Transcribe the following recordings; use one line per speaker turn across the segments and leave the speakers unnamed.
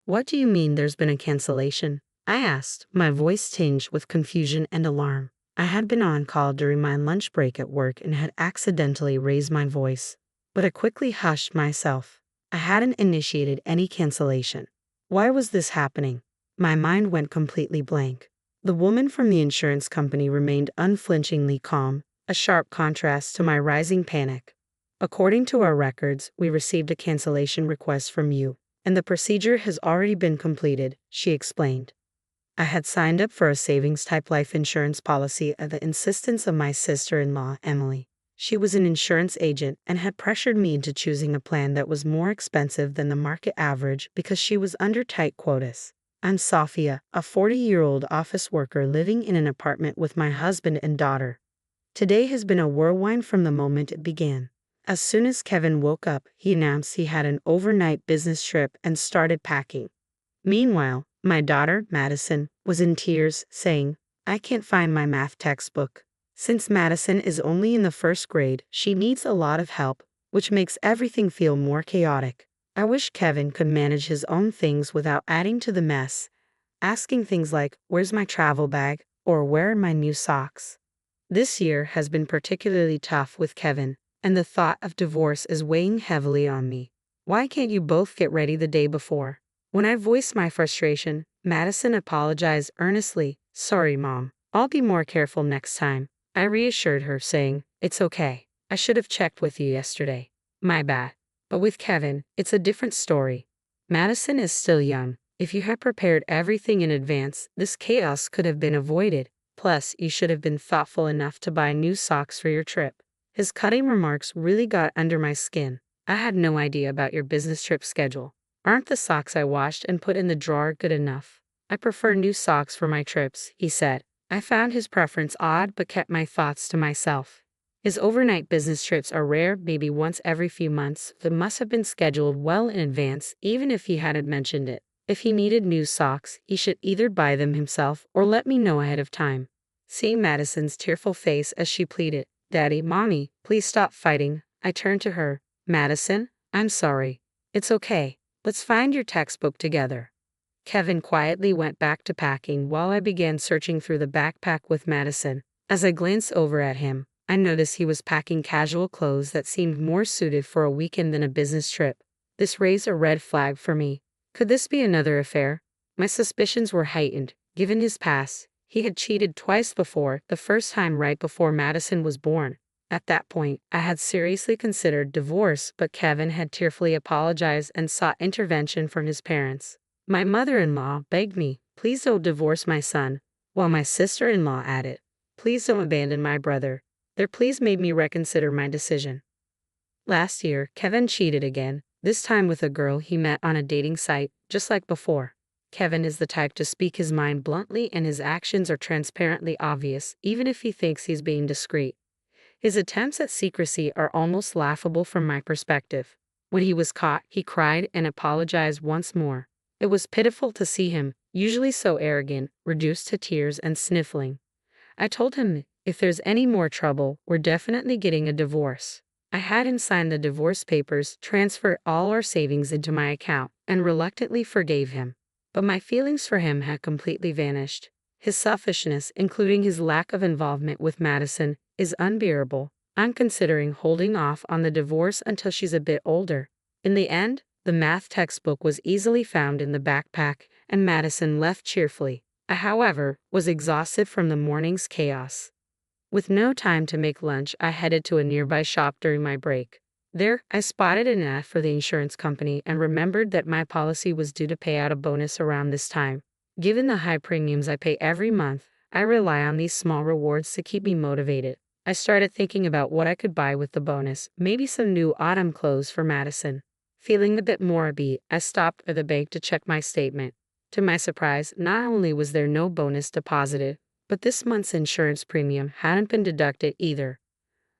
What do you mean there's been a cancellation? I asked, my voice tinged with confusion and alarm. I had been on call during my lunch break at work and had accidentally raised my voice, but I quickly hushed myself. I hadn't initiated any cancellation. Why was this happening? My mind went completely blank. The woman from the insurance company remained unflinchingly calm, a sharp contrast to my rising panic. According to our records, we received a cancellation request from you, and the procedure has already been completed, she explained. I had signed up for a savings-type life insurance policy at the insistence of my sister-in-law, Emily. She was an insurance agent and had pressured me into choosing a plan that was more expensive than the market average because she was under tight quotas. I'm Safia, a 40-year-old office worker living in an apartment with my husband and daughter. Today has been a whirlwind from the moment it began. As soon as Kevin woke up, he announced he had an overnight business trip and started packing. Meanwhile, my daughter, Madison, was in tears, saying, "I can't find my math textbook." Since Madison is only in the first grade, she needs a lot of help, which makes everything feel more chaotic. I wish Kevin could manage his own things without adding to the mess, asking things like, "Where's my travel bag?" or "Where are my new socks?" This year has been particularly tough with Kevin, and the thought of divorce is weighing heavily on me. Why can't you both get ready the day before? When I voiced my frustration, Madison apologized earnestly. "Sorry, Mom. I'll be more careful next time." I reassured her, saying, "It's okay. I should have checked with you yesterday. My bad." But with Kevin, it's a different story. Madison is still young. If you had prepared everything in advance, this chaos could have been avoided. Plus, you should have been thoughtful enough to buy new socks for your trip. His cutting remarks really got under my skin. I had no idea about your business trip schedule. Aren't the socks I washed and put in the drawer good enough? I prefer new socks for my trips, he said. I found his preference odd but kept my thoughts to myself. His overnight business trips are rare, maybe once every few months. They must have been scheduled well in advance, even if he hadn't mentioned it. If he needed new socks, he should either buy them himself or let me know ahead of time. Seeing Madison's tearful face as she pleaded, "Daddy, Mommy, please stop fighting," I turned to her. "Madison, I'm sorry. It's okay. Let's find your textbook together." Kevin quietly went back to packing while I began searching through the backpack with Madison. As I glanced over at him, I noticed he was packing casual clothes that seemed more suited for a weekend than a business trip. This raised a red flag for me. Could this be another affair? My suspicions were heightened, given his past. He had cheated twice before, the first time right before Madison was born. At that point, I had seriously considered divorce, but Kevin had tearfully apologized and sought intervention from his parents. My mother-in-law begged me, "Please don't divorce my son," while my sister-in-law added, "Please don't abandon my brother." Their pleas made me reconsider my decision. Last year, Kevin cheated again, this time with a girl he met on a dating site, just like before. Kevin is the type to speak his mind bluntly, and his actions are transparently obvious, even if he thinks he's being discreet. His attempts at secrecy are almost laughable from my perspective. When he was caught, he cried and apologized once more. It was pitiful to see him, usually so arrogant, reduced to tears and sniffling. I told him, if there's any more trouble, we're definitely getting a divorce. I had him sign the divorce papers, transfer all our savings into my account, and reluctantly forgave him. But my feelings for him had completely vanished. His selfishness, including his lack of involvement with Madison, is unbearable. I'm considering holding off on the divorce until she's a bit older. In the end, the math textbook was easily found in the backpack, and Madison left cheerfully. I, however, was exhausted from the morning's chaos. With no time to make lunch, I headed to a nearby shop during my break. There, I spotted an ad for the insurance company and remembered that my policy was due to pay out a bonus around this time. Given the high premiums I pay every month, I rely on these small rewards to keep me motivated. I started thinking about what I could buy with the bonus, maybe some new autumn clothes for Madison. Feeling a bit more upbeat, I stopped at the bank to check my statement. To my surprise, not only was there no bonus deposited, but this month's insurance premium hadn't been deducted either.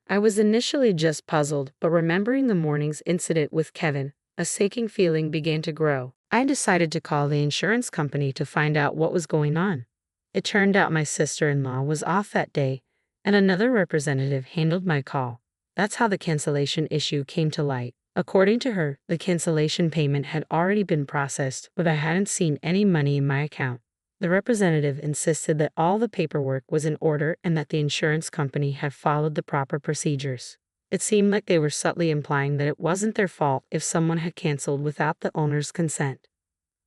I was initially just puzzled, but remembering the morning's incident with Kevin, a sinking feeling began to grow. I decided to call the insurance company to find out what was going on. It turned out my sister-in-law was off that day, and another representative handled my call. That's how the cancellation issue came to light. According to her, the cancellation payment had already been processed, but I hadn't seen any money in my account. The representative insisted that all the paperwork was in order and that the insurance company had followed the proper procedures. It seemed like they were subtly implying that it wasn't their fault if someone had canceled without the owner's consent.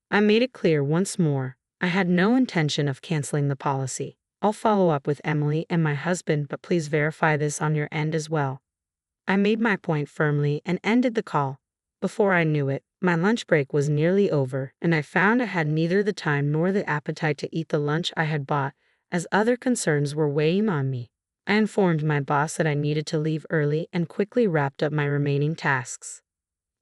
I made it clear once more, I had no intention of canceling the policy. I'll follow up with Emily and my husband, but please verify this on your end as well. I made my point firmly and ended the call. Before I knew it, my lunch break was nearly over, and I found I had neither the time nor the appetite to eat the lunch I had bought, as other concerns were weighing on me. I informed my boss that I needed to leave early and quickly wrapped up my remaining tasks.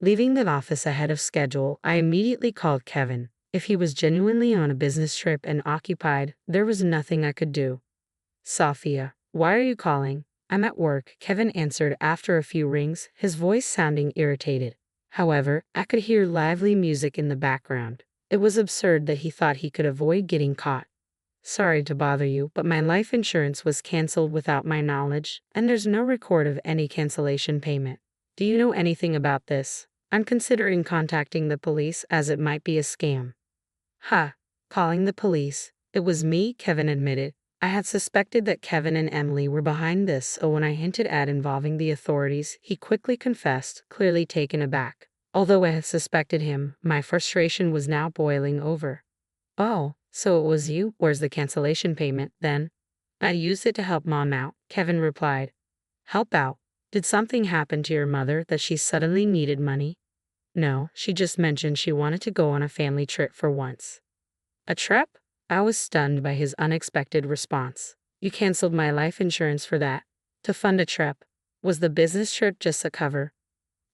Leaving the office ahead of schedule, I immediately called Kevin. If he was genuinely on a business trip and occupied, there was nothing I could do. Sophia, why are you calling? I'm at work, Kevin answered after a few rings, his voice sounding irritated. However, I could hear lively music in the background. It was absurd that he thought he could avoid getting caught. Sorry to bother you, but my life insurance was canceled without my knowledge, and there's no record of any cancellation payment. Do you know anything about this? I'm considering contacting the police as it might be a scam. Calling the police. It was me, Kevin admitted. I had suspected that Kevin and Emily were behind this, so when I hinted at involving the authorities, he quickly confessed, clearly taken aback. Although I had suspected him, my frustration was now boiling over. Oh, so it was you? Where's the cancellation payment, then? I used it to help Mom out, Kevin replied. Help out? Did something happen to your mother that she suddenly needed money? No, she just mentioned she wanted to go on a family trip for once. A trip? I was stunned by his unexpected response. You canceled my life insurance for that. To fund a trip. Was the business trip just a cover?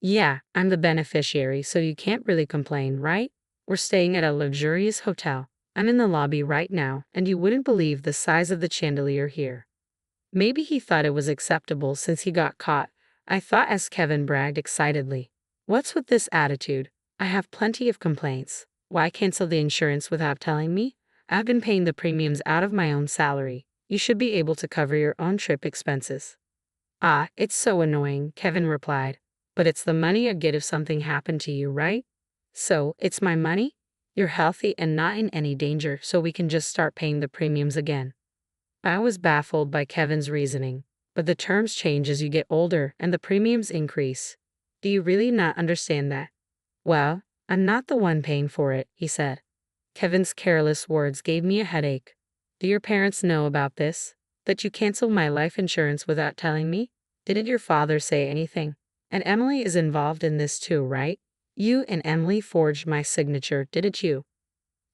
Yeah, I'm the beneficiary, so you can't really complain, right? We're staying at a luxurious hotel. I'm in the lobby right now, and you wouldn't believe the size of the chandelier here. Maybe he thought it was acceptable since he got caught, I thought as Kevin bragged excitedly. What's with this attitude? I have plenty of complaints. Why cancel the insurance without telling me? I've been paying the premiums out of my own salary. You should be able to cover your own trip expenses. It's so annoying, Kevin replied. But it's the money I get if something happened to you, right? So, it's my money? You're healthy and not in any danger, so we can just start paying the premiums again. I was baffled by Kevin's reasoning. But the terms change as you get older and the premiums increase. Do you really not understand that? Well, I'm not the one paying for it, he said. Kevin's careless words gave me a headache. Do your parents know about this? That you canceled my life insurance without telling me? Didn't your father say anything? And Emily is involved in this too, right? You and Emily forged my signature, didn't you?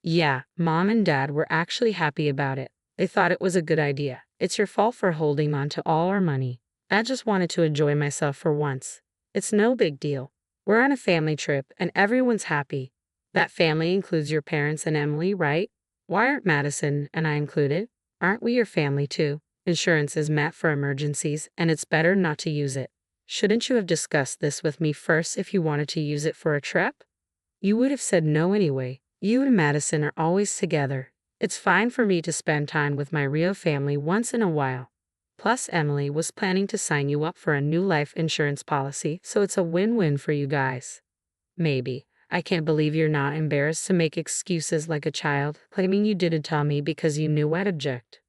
Yeah, Mom and Dad were actually happy about it. They thought it was a good idea. It's your fault for holding on to all our money. I just wanted to enjoy myself for once. It's no big deal. We're on a family trip and everyone's happy. That family includes your parents and Emily, right? Why aren't Madison and I included? Aren't we your family too? Insurance is meant for emergencies, and it's better not to use it. Shouldn't you have discussed this with me first if you wanted to use it for a trip? You would have said no anyway. You and Madison are always together. It's fine for me to spend time with my real family once in a while. Plus, Emily was planning to sign you up for a new life insurance policy, so it's a win-win for you guys. Maybe. I can't believe you're not embarrassed to make excuses like a child, claiming you didn't tell me because you knew I'd object.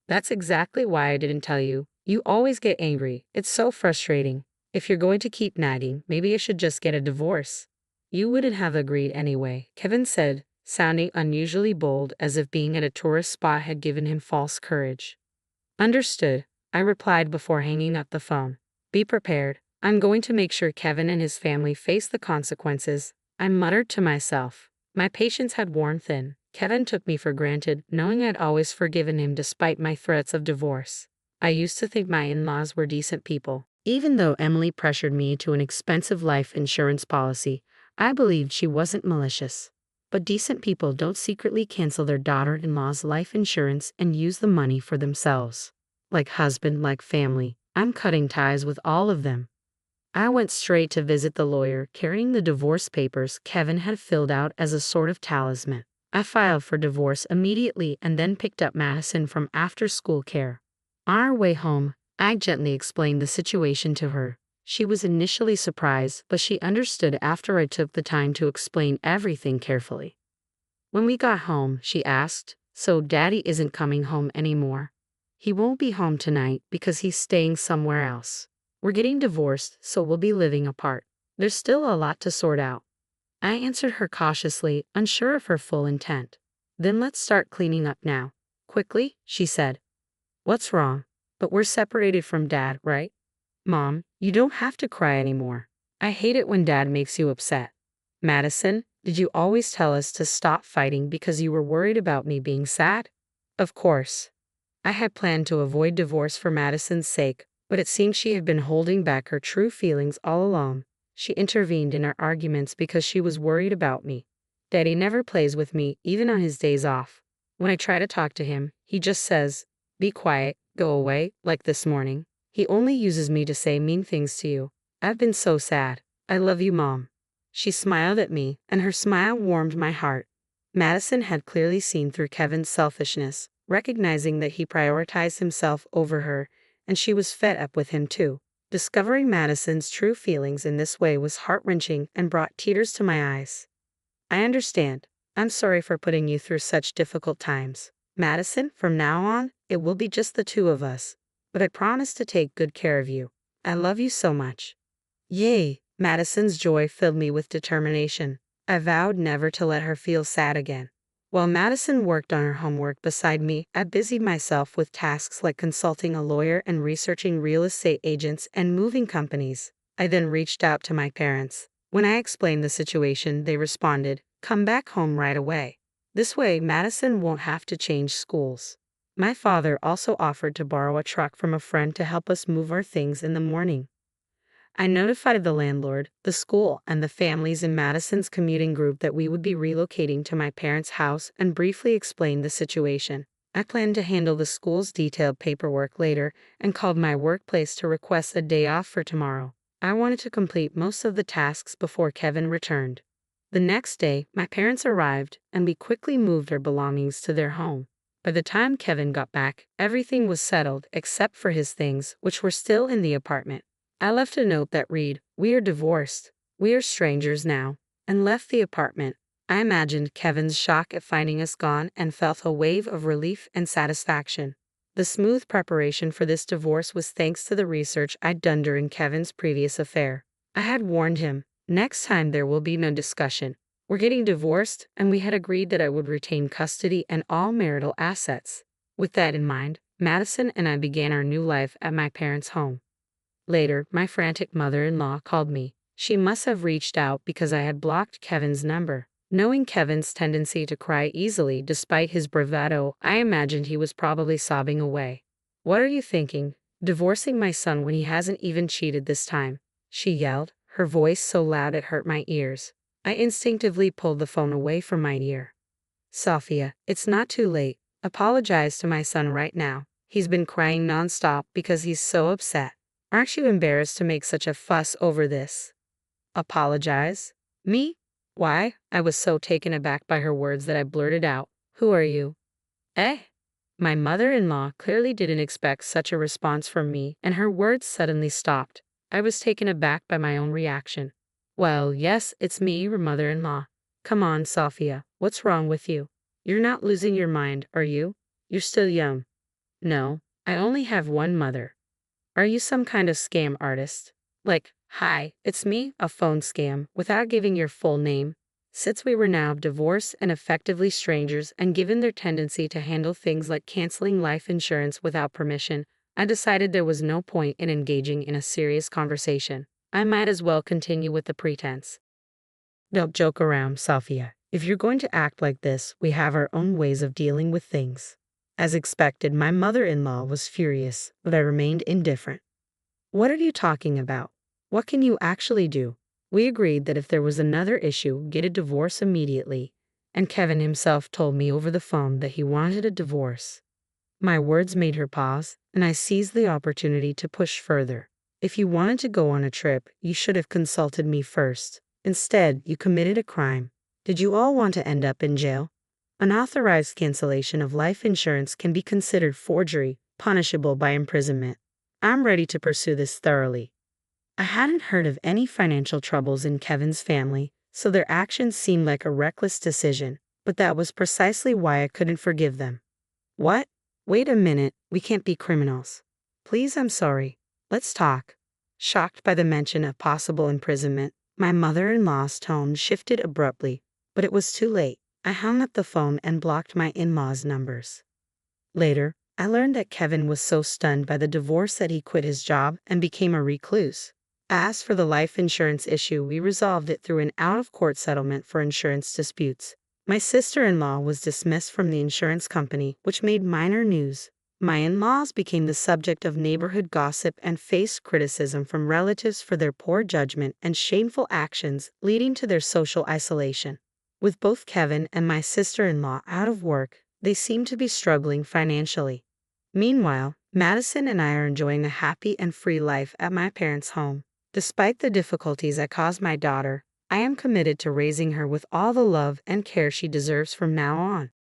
That's exactly why I didn't tell you. You always get angry. It's so frustrating. If you're going to keep nagging, maybe I should just get a divorce. You wouldn't have agreed anyway, Kevin said, sounding unusually bold, as if being at a tourist spot had given him false courage. Understood, I replied before hanging up the phone. Be prepared. I'm going to make sure Kevin and his family face the consequences. I muttered to myself. My patience had worn thin. Kevin took me for granted, knowing I'd always forgiven him despite my threats of divorce. I used to think my in-laws were decent people. Even though Emily pressured me to an expensive life insurance policy, I believed she wasn't malicious. But decent people don't secretly cancel their daughter-in-law's life insurance and use the money for themselves. Like husband, like family, I'm cutting ties with all of them. I went straight to visit the lawyer, carrying the divorce papers Kevin had filled out as a sort of talisman. I filed for divorce immediately and then picked up Madison from after-school care. On our way home, I gently explained the situation to her. She was initially surprised, but she understood after I took the time to explain everything carefully. When we got home, she asked, "So Daddy isn't coming home anymore?" "He won't be home tonight because he's staying somewhere else. We're getting divorced, so we'll be living apart. There's still a lot to sort out." I answered her cautiously, unsure of her full intent. "Then let's start cleaning up now. Quickly," she said. "What's wrong? But we're separated from Dad, right?" "Mom, you don't have to cry anymore. I hate it when Dad makes you upset." "Madison, did you always tell us to stop fighting because you were worried about me being sad?" Of course. I had planned to avoid divorce for Madison's sake, but it seemed she had been holding back her true feelings all along. She intervened in our arguments because she was worried about me. "Daddy never plays with me, even on his days off. When I try to talk to him, he just says, 'Be quiet, go away,' like this morning. He only uses me to say mean things to you. I've been so sad. I love you, Mom." She smiled at me, and her smile warmed my heart. Madison had clearly seen through Kevin's selfishness, recognizing that he prioritized himself over her, and she was fed up with him too. Discovering Madison's true feelings in this way was heart-wrenching and brought tears to my eyes. "I understand. I'm sorry for putting you through such difficult times. Madison, from now on, it will be just the two of us. But I promise to take good care of you. I love you so much." Yay! Madison's joy filled me with determination. I vowed never to let her feel sad again. While Madison worked on her homework beside me, I busied myself with tasks like consulting a lawyer and researching real estate agents and moving companies. I then reached out to my parents. When I explained the situation, they responded, "Come back home right away. This way, Madison won't have to change schools." My father also offered to borrow a truck from a friend to help us move our things in the morning. I notified the landlord, the school, and the families in Madison's commuting group that we would be relocating to my parents' house and briefly explained the situation. I planned to handle the school's detailed paperwork later and called my workplace to request a day off for tomorrow. I wanted to complete most of the tasks before Kevin returned. The next day, my parents arrived, and we quickly moved our belongings to their home. By the time Kevin got back, everything was settled except for his things, which were still in the apartment. I left a note that read, "We are divorced. We are strangers now," and left the apartment. I imagined Kevin's shock at finding us gone and felt a wave of relief and satisfaction. The smooth preparation for this divorce was thanks to the research I'd done during Kevin's previous affair. I had warned him, "Next time there will be no discussion. We're getting divorced," and we had agreed that I would retain custody and all marital assets. With that in mind, Madison and I began our new life at my parents' home. Later, my frantic mother-in-law called me. She must have reached out because I had blocked Kevin's number. Knowing Kevin's tendency to cry easily despite his bravado, I imagined he was probably sobbing away. "What are you thinking? Divorcing my son when he hasn't even cheated this time?" she yelled, her voice so loud it hurt my ears. I instinctively pulled the phone away from my ear. "Sophia, it's not too late. Apologize to my son right now. He's been crying nonstop because he's so upset. Aren't you embarrassed to make such a fuss over this?" "Apologize? Me? Why?" I was so taken aback by her words that I blurted out, "Who are you?" "Eh?" My mother-in-law clearly didn't expect such a response from me, and her words suddenly stopped. I was taken aback by my own reaction. "Well, yes, it's me, your mother-in-law. Come on, Sophia, what's wrong with you? You're not losing your mind, are you? You're still young." "No, I only have one mother." "Are you some kind of scam artist? Like, 'Hi, it's me,' a phone scam, without giving your full name?" Since we were now divorced and effectively strangers, and given their tendency to handle things like canceling life insurance without permission, I decided there was no point in engaging in a serious conversation. I might as well continue with the pretense. "Don't joke around, Sophia. If you're going to act like this, we have our own ways of dealing with things." As expected, my mother-in-law was furious, but I remained indifferent. "What are you talking about? What can you actually do?" We agreed that if there was another issue, get a divorce immediately, and Kevin himself told me over the phone that he wanted a divorce. My words made her pause, and I seized the opportunity to push further. "If you wanted to go on a trip, you should have consulted me first. Instead, you committed a crime. Did you all want to end up in jail? Unauthorized cancellation of life insurance can be considered forgery, punishable by imprisonment. I'm ready to pursue this thoroughly." I hadn't heard of any financial troubles in Kevin's family, so their actions seemed like a reckless decision, but that was precisely why I couldn't forgive them. What? Wait a minute, we can't be criminals. Please, I'm sorry. Let's talk. Shocked by the mention of possible imprisonment, my mother-in-law's tone shifted abruptly, but it was too late. I hung up the phone and blocked my in-laws' numbers. Later, I learned that Kevin was so stunned by the divorce that he quit his job and became a recluse. As for the life insurance issue, we resolved it through an out-of-court settlement for insurance disputes. My sister-in-law was dismissed from the insurance company, which made minor news. My in-laws became the subject of neighborhood gossip and faced criticism from relatives for their poor judgment and shameful actions, leading to their social isolation. With both Kevin and my sister-in-law out of work, they seemed to be struggling financially. Meanwhile, Madison and I are enjoying a happy and free life at my parents' home. Despite the difficulties I caused my daughter, I am committed to raising her with all the love and care she deserves from now on.